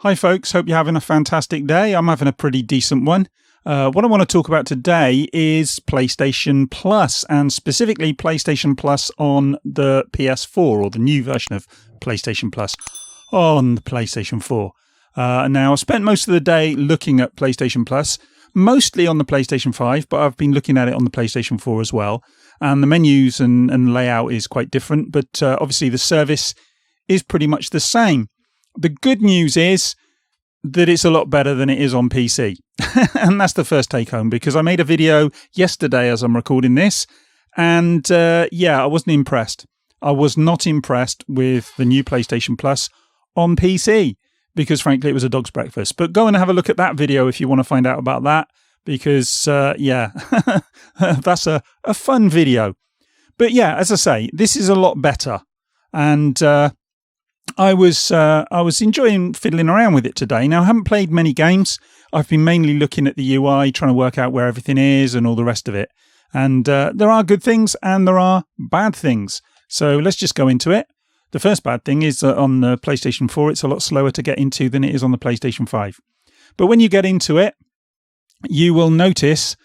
Hi folks, hope you're having a fantastic day. I'm having a pretty decent one. What I want to talk about today is PlayStation Plus, and specifically PlayStation Plus on the PS4, or the new version of PlayStation Plus on the PlayStation 4. Now, I spent most of the day looking at PlayStation Plus, mostly on the PlayStation 5, but I've been looking at it on the PlayStation 4 as well. And the menus and layout is quite different, but obviously the service is pretty much the same. The good news is that it's a lot better than it is on PC. And that's the first take home, because I made a video yesterday as I'm recording this. And I wasn't impressed. I was not impressed with the new PlayStation Plus on PC, because frankly, it was a dog's breakfast. But go and have a look at that video if you want to find out about that, because that's a fun video. But yeah, as I say, this is a lot better. And I was enjoying fiddling around with it today. Now, I haven't played many games. I've been mainly looking at the UI, trying to work out where everything is and all the rest of it. And there are good things and there are bad things. So let's just go into it. The first bad thing is that on the PlayStation 4, it's a lot slower to get into than it is on the PlayStation 5. But when you get into it, you will notice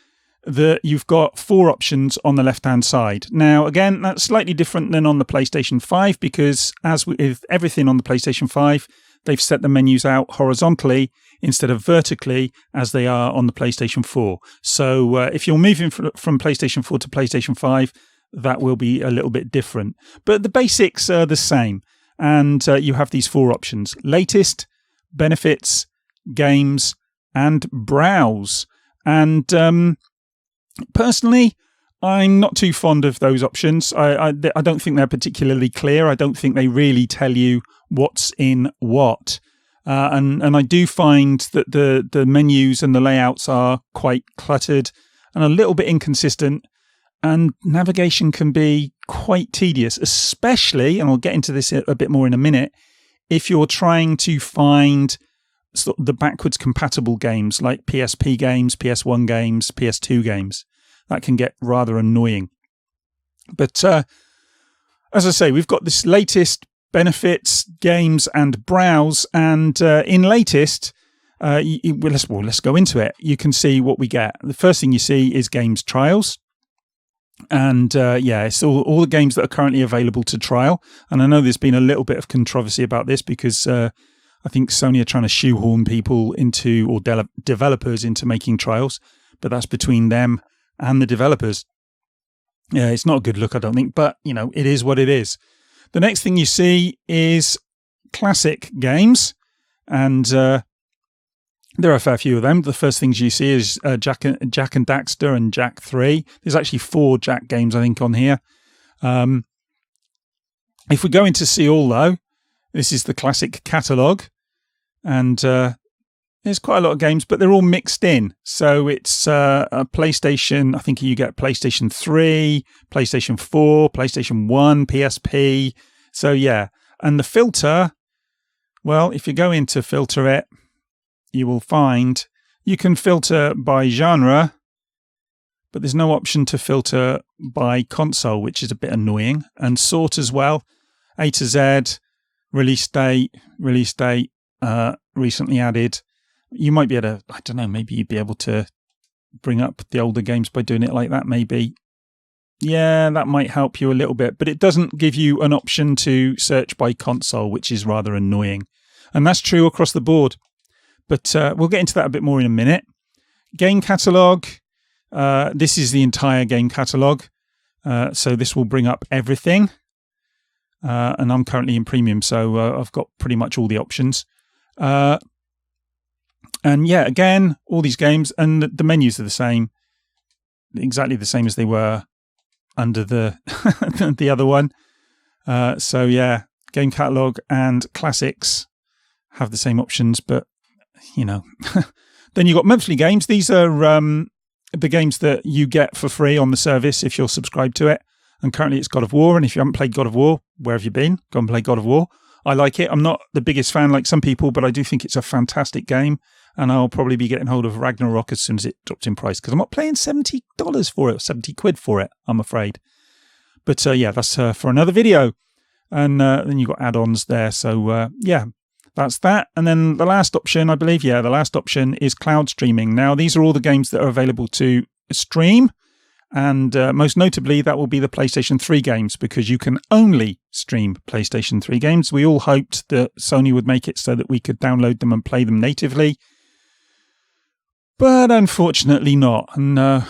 that you've got 4 options on the left-hand side. Now, again, that's slightly different than on the PlayStation 5, because as with everything on the PlayStation 5, they've set the menus out horizontally instead of vertically as they are on the PlayStation 4. So if you're moving from PlayStation 4 to PlayStation 5, that will be a little bit different. But the basics are the same. And you have these 4 options: latest, benefits, games, and browse. And personally, I'm not too fond of those options. I don't think they're particularly clear. I don't think they really tell you what's in what. And I do find that the menus and the layouts are quite cluttered and a little bit inconsistent. And navigation can be quite tedious, especially, and I'll get into this a bit more in a minute, if you're trying to find sort of the backwards compatible games like PSP games, PS1 games, PS2 games. That can get rather annoying. But as I say, we've got this latest, benefits, games, and browse. And in latest, let's go into it. You can see what we get. The first thing you see is games trials. And it's all the games that are currently available to trial. And I know there's been a little bit of controversy about this, because I think Sony are trying to shoehorn people into, or developers into, making trials. But that's between them and the developers. Yeah, it's not a good look, I don't think, but it is what it is. The next thing you see is classic games, and there are a fair few of them. The first things you see is Jack and Daxter and Jak 3. There's actually 4 Jak games, I think, on here. If we go into see all, though, this is the classic Catalogue, and there's quite a lot of games, but they're all mixed in. So it's a PlayStation, I think you get PlayStation 3, PlayStation 4, PlayStation 1, PSP. So yeah, and the filter, well, if you go into filter it, you will find you can filter by genre, but there's no option to filter by console, which is a bit annoying. And sort as well, A to Z, release date, recently added. You might be able to, I don't know, maybe you'd be able to bring up the older games by doing it like that, maybe. Yeah, that might help you a little bit, but it doesn't give you an option to search by console, which is rather annoying. And that's true across the board. But we'll get into that a bit more in a minute. Game Catalogue. This is the entire game catalogue. So this will bring up everything. And I'm currently in premium, so I've got pretty much all the options. And yeah, again, all these games, and the menus are the same, exactly the same as they were under the the other one. So yeah, Game Catalogue and Classics have the same options, but Then you've got monthly games. These are the games that you get for free on the service if you're subscribed to it. And currently it's God of War. And if you haven't played God of War, where have you been? Go and play God of War. I like it. I'm not the biggest fan like some people, but I do think it's a fantastic game. And I'll probably be getting hold of Ragnarok as soon as it drops in price, because I'm not paying $70 for it, or 70 quid for it, I'm afraid. But yeah, that's for another video. And then you've got add-ons there. So yeah, that's that. And then the last option, I believe, the last option is cloud streaming. Now, these are all the games that are available to stream. And most notably, that will be the PlayStation 3 games, because you can only stream PlayStation 3 games. We all hoped that Sony would make it so that we could download them and play them natively. But unfortunately not. And I'm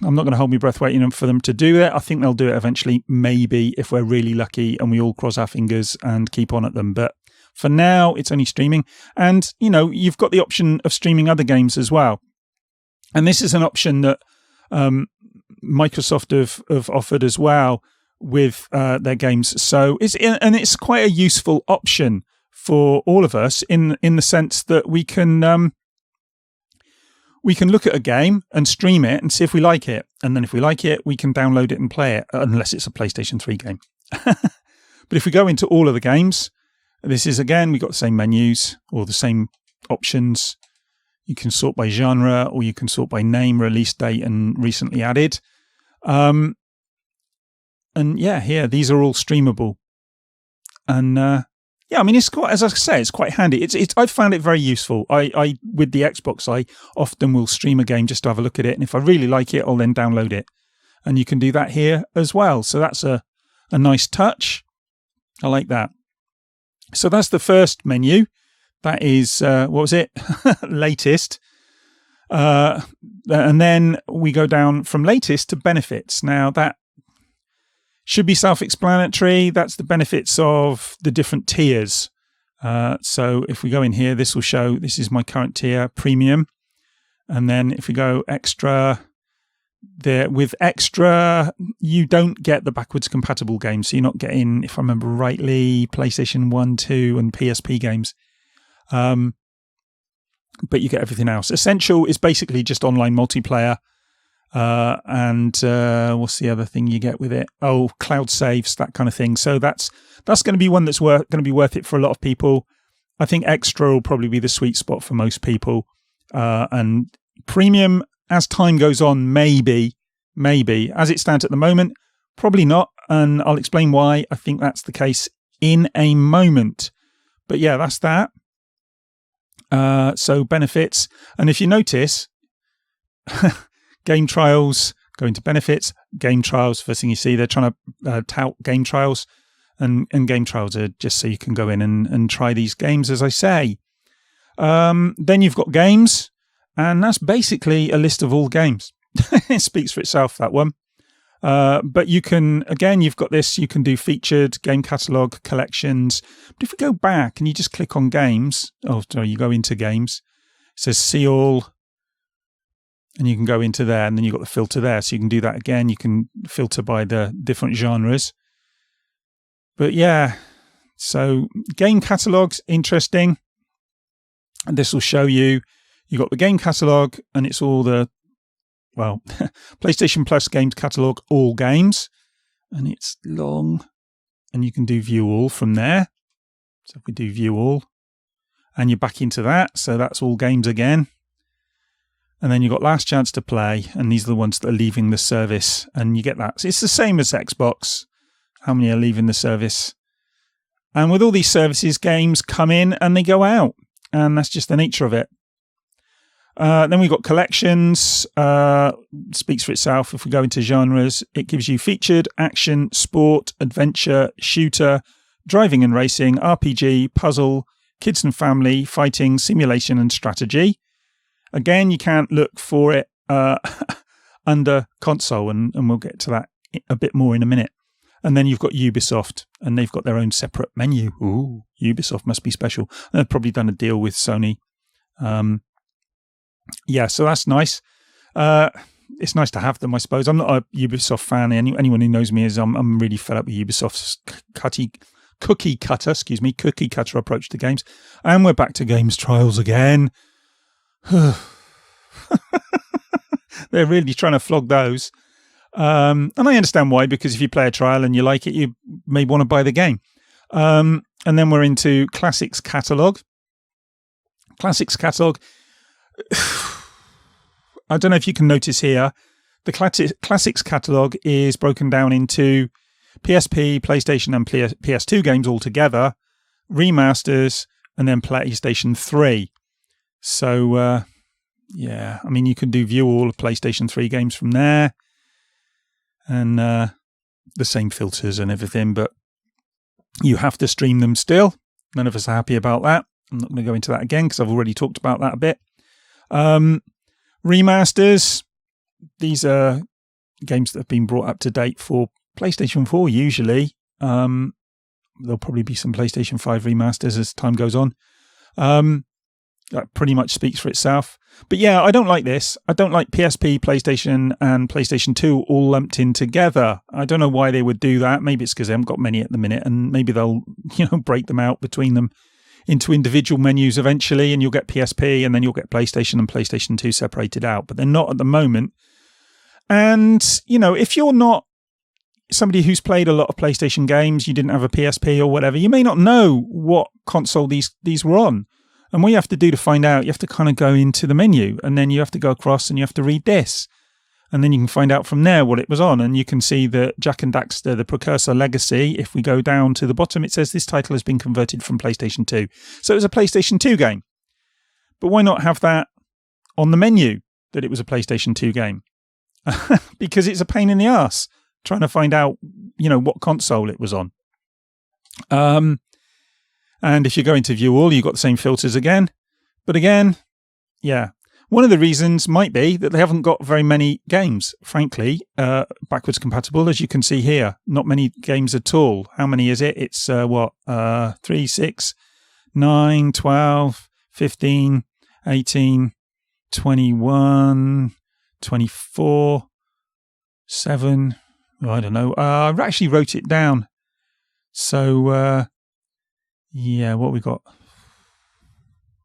not going to hold my breath waiting for them to do it. I think they'll do it eventually, maybe, if we're really lucky and we all cross our fingers and keep on at them. But for now, it's only streaming. And, you've got the option of streaming other games as well. And this is an option that Microsoft have offered as well with their games. So it's quite a useful option for all of us in the sense that we can look at a game and stream it and see if we like it. And then if we like it, we can download it and play it, unless it's a PlayStation 3 game. But if we go into all of the games, this is, again, we've got the same menus or the same options. You can sort by genre, or you can sort by name, release date, and recently added. And here, these are all streamable. And it's quite, as I say, it's quite handy. I found it very useful. I with the Xbox, I often will stream a game just to have a look at it, and if I really like it, I'll then download it. And you can do that here as well. So that's a nice touch. I like that. So that's the first menu. That is, what was it? Latest. And then we go down from latest to benefits. Now, that should be self-explanatory. That's the benefits of the different tiers. So if we go in here, this will show, this is my current tier, premium. And then if we go extra, with extra, you don't get the backwards compatible games. So you're not getting, if I remember rightly, PlayStation 1, 2 and PSP games. But you get everything else. Essential is basically just online multiplayer. And what's the other thing you get with it? Oh, cloud saves, that kind of thing. So that's going to be one that's going to be worth it for a lot of people. I think extra will probably be the sweet spot for most people. And premium, as time goes on, maybe. As it stands at the moment, probably not. And I'll explain why I think that's the case in a moment. But yeah, that's that. So benefits. And if you notice, game trials, go into benefits, game trials. First thing you see, they're trying to tout game trials. And game trials are just so you can go in and try these games, as I say. Then you've got games. And that's basically a list of all games. It speaks for itself, that one. But you can, again, you've got this, you can do featured, game catalogue, collections. But if we go back and you just click on games, you go into games, it says see all, and you can go into there, and then you've got the filter there. So you can do that again. You can filter by the different genres. But yeah, so game catalogue's interesting. And this will show you, you've got the game catalogue, and it's all the, PlayStation Plus games catalogue, all games. And it's long. And you can do view all from there. So if we do view all, and you're back into that. So that's all games again. And then you've got last chance to play. And these are the ones that are leaving the service. And you get that. So it's the same as Xbox. How many are leaving the service? And with all these services, games come in and they go out. And that's just the nature of it. Then we've got collections, speaks for itself. If we go into genres, it gives you featured, action, sport, adventure, shooter, driving and racing, RPG, puzzle, kids and family, fighting, simulation and strategy. Again, you can't look for it under console, and we'll get to that a bit more in a minute. And then you've got Ubisoft, and they've got their own separate menu. Ooh, Ubisoft must be special. They've probably done a deal with Sony. Yeah, so that's nice. It's nice to have them, I suppose. I'm not a Ubisoft fan. Anyone who knows me is I'm really fed up with Ubisoft's cookie cutter approach to games. And we're back to games trials again. They're really trying to flog those. And I understand why, because if you play a trial and you like it, you may want to buy the game. And then we're into Classics Catalogue. Classics Catalogue. I don't know if you can notice here, the Classics Catalogue is broken down into PSP, PlayStation and PS2 games all together, remasters, and then PlayStation 3. So, yeah, I mean, you can do view all of PlayStation 3 games from there, and the same filters and everything, but you have to stream them still. None of us are happy about that. I'm not going to go into that again because I've already talked about that a bit. Remasters. These are games that have been brought up to date for PlayStation 4 usually. There'll probably be some PlayStation 5 remasters as time goes on. That pretty much speaks for itself. But yeah, I don't like this. I don't like PSP, PlayStation, and PlayStation 2 all lumped in together. I don't know why they would do that. Maybe it's because they haven't got many at the minute, and maybe they'll, break them out between them into individual menus eventually, and you'll get PSP, and then you'll get PlayStation and PlayStation 2 separated out. But they're not at the moment. And, if you're not somebody who's played a lot of PlayStation games, you didn't have a PSP or whatever, you may not know what console these were on. And what you have to do to find out, you have to kind of go into the menu, and then you have to go across and you have to read this. And then you can find out from there what it was on. And you can see that Jak and Daxter, the Precursor Legacy, if we go down to the bottom, it says this title has been converted from PlayStation 2. So it was a PlayStation 2 game. But why not have that on the menu, that it was a PlayStation 2 game? Because it's a pain in the ass trying to find out, what console it was on. And if you go into view all, you've got the same filters again. But again, yeah. One of the reasons might be that they haven't got very many games, frankly, backwards compatible, as you can see here. Not many games at all. How many is it? It's 3, 6, 9, 12, 15, 18, 21, 24, 7. Oh, I don't know. I actually wrote it down. So, yeah, what we got?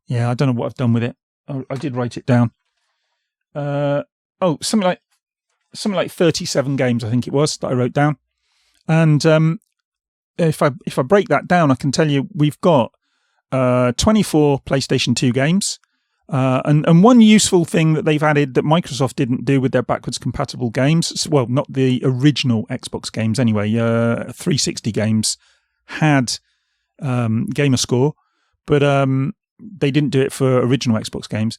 Yeah, I don't know what I've done with it. I did write it down. Something like 37 games, I think it was, that I wrote down. And if I break that down, I can tell you we've got 24 PlayStation 2 games. And one useful thing that they've added that Microsoft didn't do with their backwards compatible games, well, not the original Xbox games anyway, 360 games had gamer score, but they didn't do it for original Xbox games.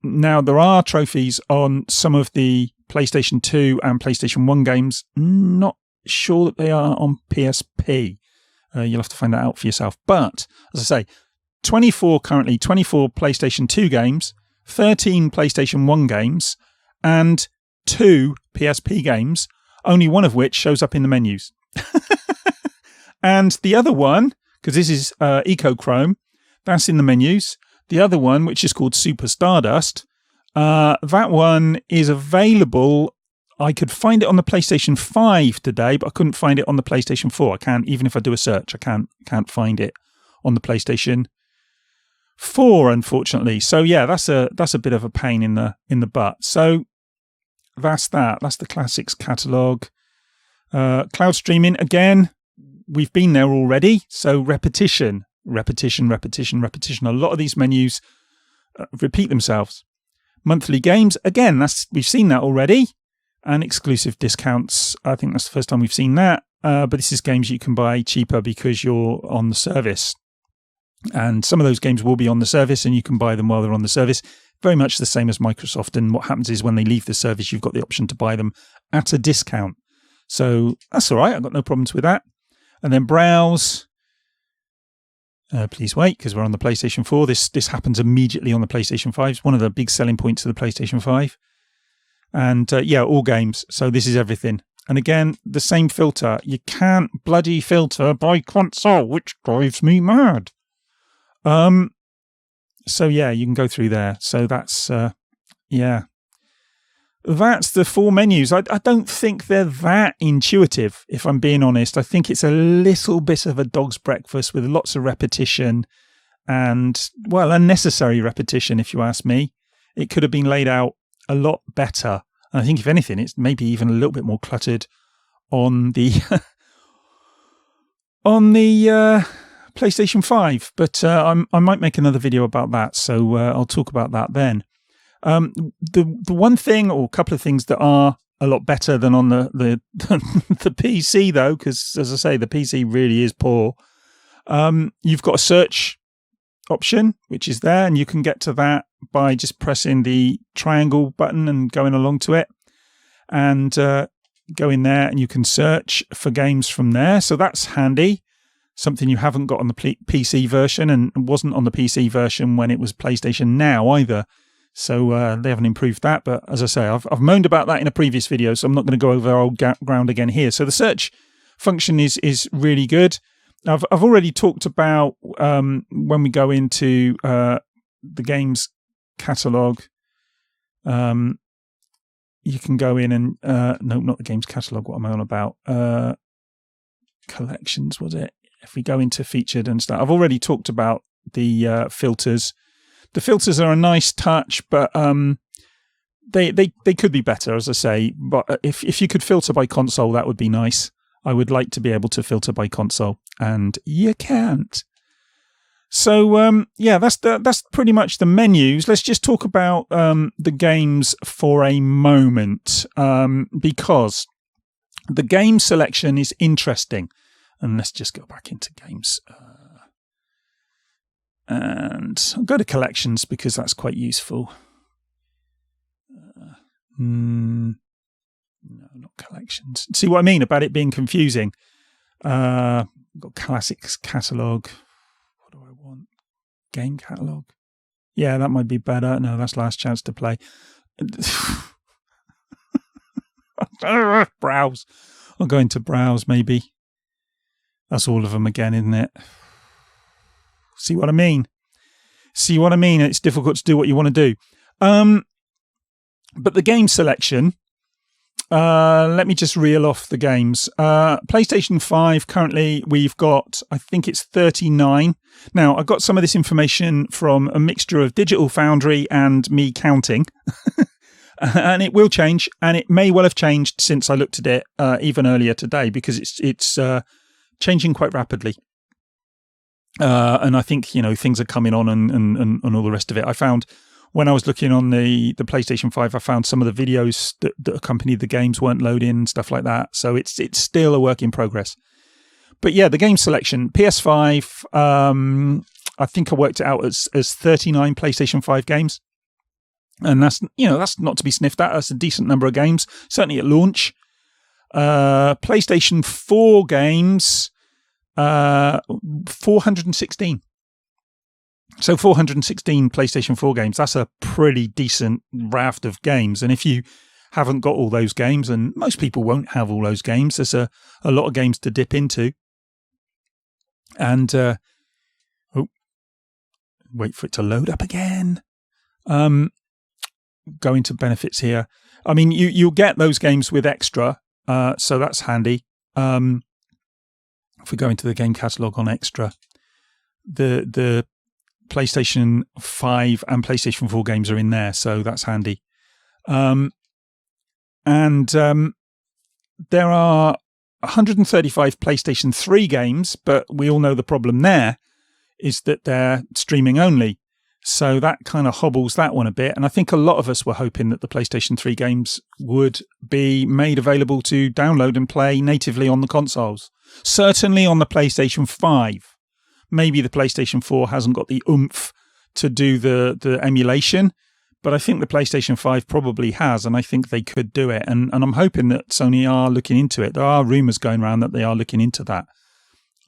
Now, there are trophies on some of the PlayStation 2 and PlayStation 1 games. Not sure that they are on PSP. You'll have to find that out for yourself. But, as I say, 24 PlayStation 2 games, 13 PlayStation 1 games, and 2 PSP games, only one of which shows up in the menus. And the other one, because this is Echochrome, that's in the menus. The other one, which is called Super Stardust, that one is available. I could find it on the PlayStation 5 today, but I couldn't find it on the PlayStation 4. I can't, even if I do a search, I can't find it on the PlayStation 4, unfortunately. So yeah, that's a bit of a pain in the butt. So that's that. That's the Classics Catalogue. Cloud streaming, again, we've been there already. So repetition. A lot of these menus repeat themselves. Monthly games, again, we've seen that already. And exclusive discounts, I think that's the first time we've seen that. But this is games you can buy cheaper because you're on the service. And some of those games will be on the service and you can buy them while they're on the service. Very much the same as Microsoft. And what happens is when they leave the service, you've got the option to buy them at a discount. So that's all right. I've got no problems with that. And then browse. Please wait, because we're on the PlayStation 4. This happens immediately on the PlayStation 5. It's one of the big selling points of the PlayStation 5. And yeah, all games. So this is everything. And again, the same filter. You can't bloody filter by console, which drives me mad. So yeah, you can go through there. So that's, yeah. That's the 4 menus. I don't think they're that intuitive, if I'm being honest. I think it's a little bit of a dog's breakfast with lots of repetition and, well, unnecessary repetition, if you ask me. It could have been laid out a lot better. And I think, if anything, it's maybe even a little bit more cluttered on the PlayStation 5. But I might make another video about that, so I'll talk about that then. The one thing, or a couple of things that are a lot better than on the PC, though, because, as I say, the PC really is poor. You've got a search option, which is there, and you can get to that by just pressing the triangle button and going along to it, and go in there, and you can search for games from there. So that's handy. Something you haven't got on the PC version, and wasn't on the PC version when it was PlayStation Now either. So they haven't improved that. But as I say, I've moaned about that in a previous video, so I'm not going to go over old ground again here. So the search function is really good. I've already talked about when we go into the games catalogue. You can go in and no, not the games catalogue. What am I on about? Collections, was it? If we go into featured and stuff, I've already talked about the filters. The filters are a nice touch, but they could be better, as I say. But if you could filter by console, that would be nice. I would like to be able to filter by console, and you can't. So yeah, that's pretty much the menus. Let's just talk about the games for a moment, because the game selection is interesting. And let's just go back into games. And I'll go to collections because that's quite useful. No, not collections. See what I mean about it being confusing? Got classics catalogue. What do I want? Game catalogue. Yeah, that might be better. No, that's last chance to play. Browse. I'll go into browse maybe. That's all of them again, isn't it? See what I mean? See what I mean? It's difficult to do what you want to do. But the game selection, let me just reel off the games. PlayStation 5, currently we've got, I think it's 39. Now, I got some of this information from a mixture of Digital Foundry and me counting. And it will change, and it may well have changed since I looked at it even earlier today, because it's changing quite rapidly. And I think, things are coming on and all the rest of it. I found when I was looking on the PlayStation 5, I found some of the videos that accompanied the games weren't loading and stuff like that. So it's still a work in progress. But yeah, the game selection, PS5, I think I worked it out as 39 PlayStation 5 games. And that's not to be sniffed at. That's a decent number of games, certainly at launch. PlayStation 4 games, 416. So 416 PlayStation 4 games. That's a pretty decent raft of games. And if you haven't got all those games, and most people won't have all those games, there's a lot of games to dip into. And wait for it to load up again. Go into benefits here. I mean, you'll get those games with extra. So that's handy. If we go into the game catalogue on extra, the PlayStation 5 and PlayStation 4 games are in there, so that's handy. And there are 135 PlayStation 3 games, but we all know the problem there is that they're streaming only. So that kind of hobbles that one a bit. And I think a lot of us were hoping that the PlayStation 3 games would be made available to download and play natively on the consoles. Certainly on the PlayStation 5. Maybe the PlayStation 4 hasn't got the oomph to do the emulation, but I think the PlayStation 5 probably has, and I think they could do it. And I'm hoping that Sony are looking into it. There are rumours going around that they are looking into that.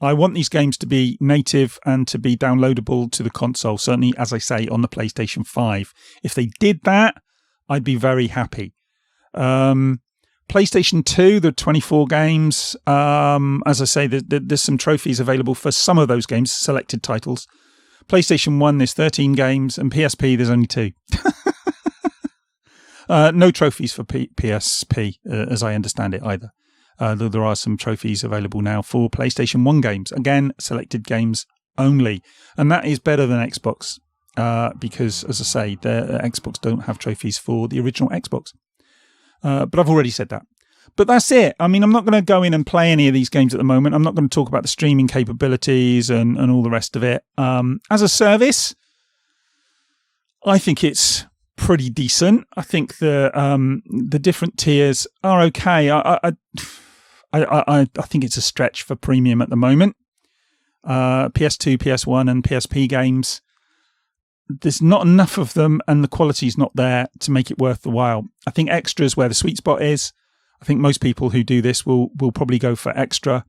I want these games to be native and to be downloadable to the console, certainly, as I say, on the PlayStation 5. If they did that, I'd be very happy. PlayStation 2, the 24 games, as I say, there's some trophies available for some of those games, selected titles. PlayStation 1, there's 13 games, and PSP, there's only 2. No trophies for PSP, as I understand it, either. Though there are some trophies available now for PlayStation 1 games. Again, selected games only. And that is better than Xbox, because, as I say, the Xbox don't have trophies for the original Xbox. But I've already said that. But that's it. I mean, I'm not going to go in and play any of these games at the moment. I'm not going to talk about the streaming capabilities and all the rest of it. As a service, I think it's pretty decent. I think the different tiers are okay. I think it's a stretch for premium at the moment. PS2, PS1 and PSP games there's not enough of them and the quality's not there to make it worth the while. I think extra is where the sweet spot is. I think most people who do this will probably go for extra.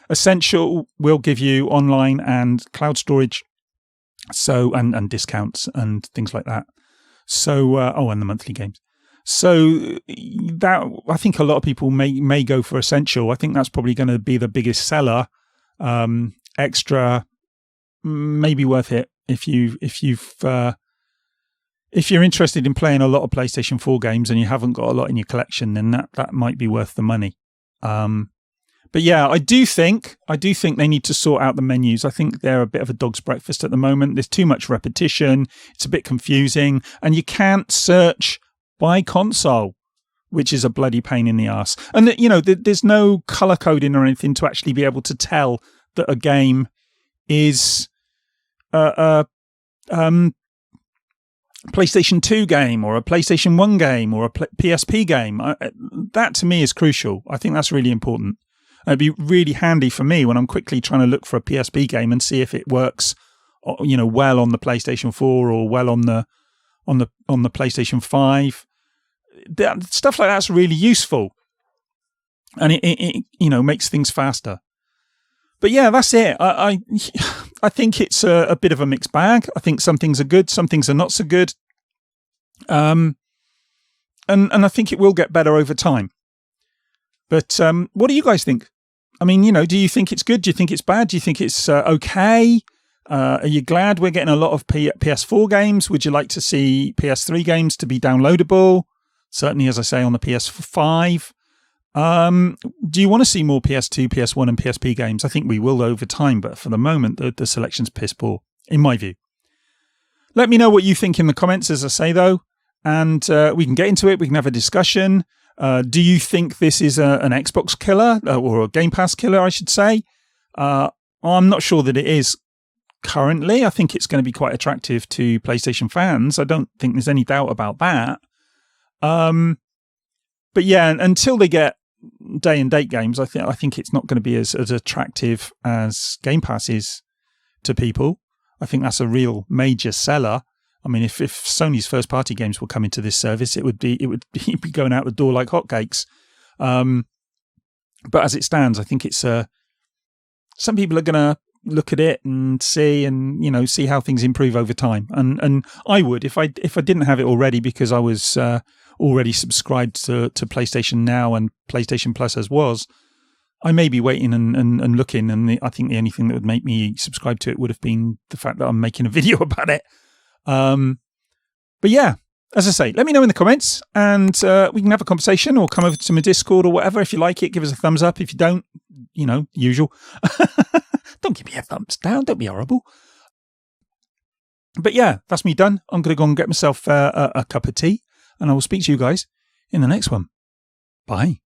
Essential will give you online and cloud storage, so and discounts and things like that. So and the monthly games. So that, I think a lot of people may go for essential. I think that's probably going to be the biggest seller. Extra may be worth it if you're interested in playing a lot of PlayStation 4 games and you haven't got a lot in your collection, then that might be worth the money. But yeah, I do think they need to sort out the menus. I think they're a bit of a dog's breakfast at the moment. There's too much repetition. It's a bit confusing, and you can't search by console, which is a bloody pain in the ass. And there's no color coding or anything to actually be able to tell that a game is a PlayStation 2 game or a PlayStation 1 game or a PSP game. That to me is crucial. I think that's really important. It'd be really handy for me when I'm quickly trying to look for a PSP game and see if it works, well on the PlayStation 4 or well on the PlayStation 5. Stuff like that's really useful, and it makes things faster. But yeah, that's it. I think it's a bit of a mixed bag. I think some things are good, some things are not so good. And I think it will get better over time. But what do you guys think? I mean, do you think it's good? Do you think it's bad? Do you think it's okay? Are you glad we're getting a lot of PS4 games? Would you like to see PS3 games to be downloadable? Certainly, as I say, on the PS5. Do you want to see more PS2, PS1 and PSP games? I think we will over time, but for the moment, the selection's piss poor, in my view. Let me know what you think in the comments, as I say, though, and we can get into it. We can have a discussion. Do you think this is an Xbox killer, or a Game Pass killer, I should say? I'm not sure that it is currently. I think it's going to be quite attractive to PlayStation fans. I don't think there's any doubt about that. But yeah, until they get day and date games, I think it's not going to be as attractive as Game Pass is to people. I think that's a real major seller. I mean, if Sony's first party games will come into this service, it would be going out the door like hotcakes. But as it stands, I think it's some people are going to look at it and see how things improve over time. And I would, if I didn't have it already, because I was already subscribed to PlayStation Now and PlayStation Plus as was, I may be waiting and looking, and I think the only thing that would make me subscribe to it would have been the fact that I'm making a video about it. But yeah, as I say, let me know in the comments, and we can have a conversation, or come over to my Discord or whatever. If you like it, give us a thumbs up. If you don't, usual. Don't give me a thumbs down. Don't be horrible. But yeah, that's me done. I'm going to go and get myself a cup of tea, and I will speak to you guys in the next one. Bye.